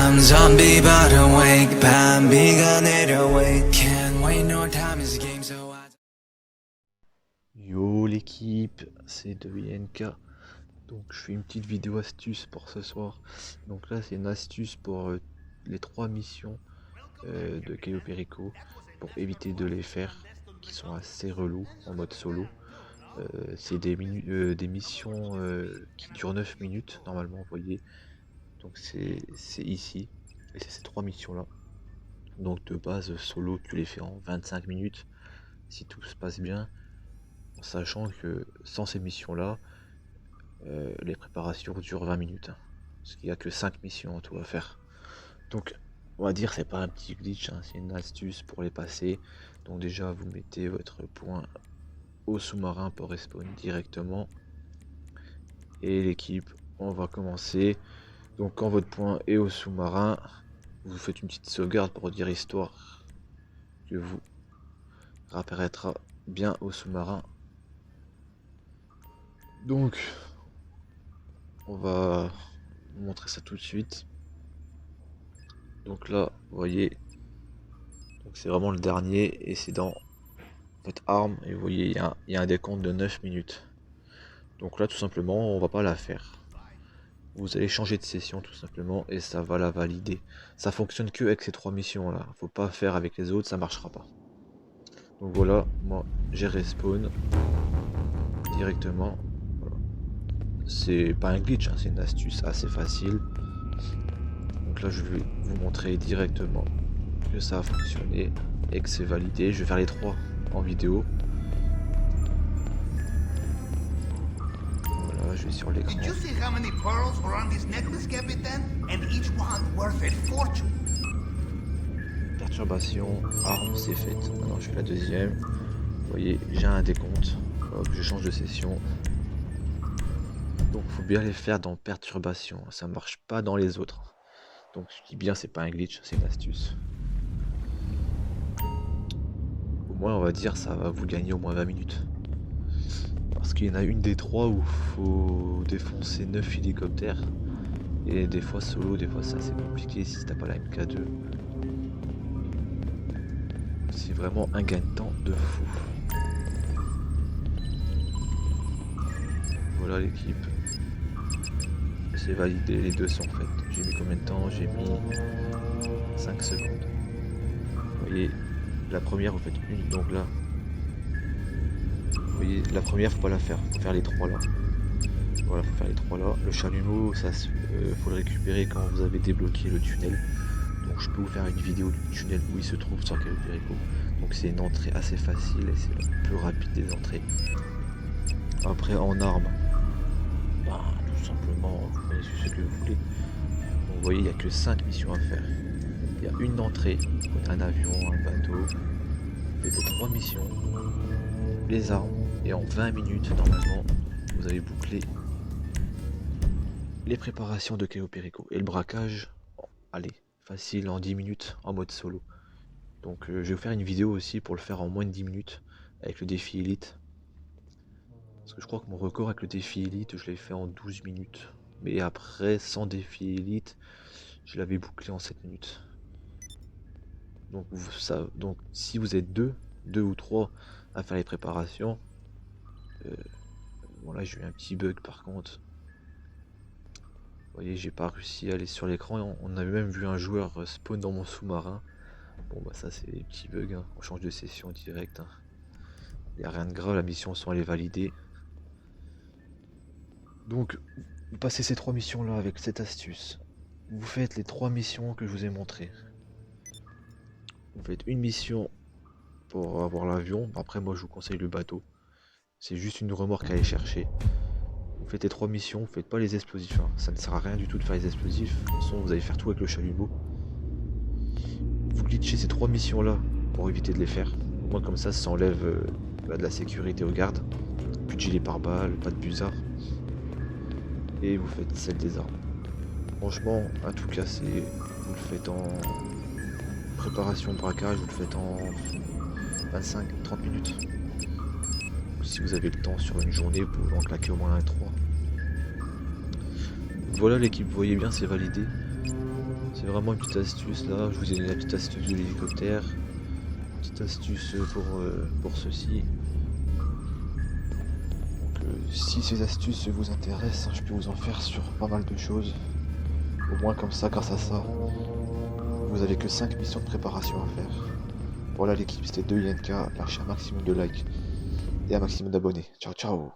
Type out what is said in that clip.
I'm zombie but awake 밤비가 내려wake Can't wait no time is a game so I... Yo l'équipe, c'est de INK. Donc je fais une petite vidéo astuce pour ce soir. Donc là c'est une astuce pour les 3 missions de Cayo Perico, pour éviter de les faire, qui sont assez relous en mode solo. C'est des missions qui durent 9 minutes normalement, vous voyez. Donc c'est ici, et c'est ces 3 missions là. Donc de base solo tu les fais en 25 minutes si tout se passe bien, en sachant que sans ces missions là, les préparations durent 20 minutes, hein, parce qu'il n'y a que 5 missions en tout à faire. Donc on va dire c'est pas un petit glitch, hein, c'est une astuce pour les passer. Donc déjà vous mettez votre point au sous-marin pour respawn directement. Et l'équipe, on va commencer. Donc quand votre point est au sous-marin, vous faites une petite sauvegarde pour dire histoire que vous réapparaîtra bien au sous-marin. Donc on va vous montrer ça tout de suite. Donc là vous voyez, donc c'est vraiment le dernier et c'est dans votre arme, et vous voyez il y a un décompte de 9 minutes. Donc là tout simplement on va pas la faire. Vous allez changer de session tout simplement et ça va la valider. Ça fonctionne que avec ces 3 missions là. Faut pas faire avec les autres, ça marchera pas. Donc voilà, moi j'ai respawn directement. Voilà. C'est pas un glitch, hein, c'est une astuce assez facile. Donc là je vais vous montrer directement que ça a fonctionné et que c'est validé. Je vais faire les 3 en vidéo. Voilà, je vais sur l'écran. Perturbation, arme, c'est fait. Maintenant je fais la deuxième. Vous voyez, j'ai un décompte. Hop, je change de session. Donc faut bien les faire dans perturbation, ça marche pas dans les autres. Donc je dis bien, c'est pas un glitch, c'est une astuce. Au moins on va dire ça va vous gagner au moins 20 minutes. Parce qu'il y en a une des 3 où faut défoncer 9 hélicoptères. Et des fois solo, des fois c'est assez compliqué si t'as pas la MK2. C'est vraiment un gain de temps de fou. Voilà l'équipe. C'est validé, les deux sont faites. J'ai mis combien de temps? J'ai mis 5 secondes. Vous voyez, la première vous faites une, donc là. Vous voyez, la première faut pas la faire, faut faire les 3 là. Voilà, faut faire les 3 là. Le chalumeau, ça faut le récupérer quand vous avez débloqué le tunnel. Donc je peux vous faire une vidéo du tunnel où il se trouve sur Cayo Perico. Donc c'est une entrée assez facile et c'est la plus rapide des entrées. Après en arme, bah, tout simplement, vous prenez ce que vous voulez. Donc, vous voyez, il n'y a que 5 missions à faire. Il y a une entrée, un avion, un bateau. Vous faites les 3 missions, les armes, et en 20 minutes, normalement, vous avez bouclé les préparations de Cayo Perico. Et le braquage, allez, facile en 10 minutes en mode solo. Donc je vais vous faire une vidéo aussi pour le faire en moins de 10 minutes avec le défi élite. Parce que je crois que mon record avec le défi élite, je l'ai fait en 12 minutes. Mais après, sans défi élite, je l'avais bouclé en 7 minutes. Donc si vous êtes deux ou 3 à faire les préparations, bon là j'ai eu un petit bug par contre. Vous voyez, j'ai pas réussi à aller sur l'écran. On avait même vu un joueur spawn dans mon sous-marin. Bon bah ça c'est des petits bugs, hein. On change de session direct, hein. Il n'y a rien de grave, la mission sont allées valider. Donc vous passez ces 3 missions là avec cette astuce. Vous faites les 3 missions que je vous ai montrées. Vous faites une mission pour avoir l'avion. Après moi je vous conseille le bateau. C'est juste une remorque à aller chercher. Vous faites les 3 missions, vous faites pas les explosifs, hein. Ça ne sert à rien du tout de faire les explosifs. De toute façon vous allez faire tout avec le chalumeau. Vous glitchez ces 3 missions là pour éviter de les faire. Au moins comme ça enlève de la sécurité aux gardes. Plus de gilet pare-balles, pas de busard. Et vous faites celle des armes. Franchement, à tout casser, vous le faites en préparation de braquage, vous le faites en 25-30 minutes. Si vous avez le temps sur une journée, vous pouvez en claquer au moins un 3. Voilà l'équipe, vous voyez bien, c'est validé. C'est vraiment une petite astuce là, je vous ai donné la petite astuce de l'hélicoptère, petite astuce pour ceci. Donc si ces astuces vous intéressent, je peux vous en faire sur pas mal de choses. Au moins comme ça, grâce à ça, vous avez que 5 missions de préparation à faire. Voilà l'équipe, c'était 2INK, lâchez un maximum de likes et un maximum d'abonnés. Ciao ciao.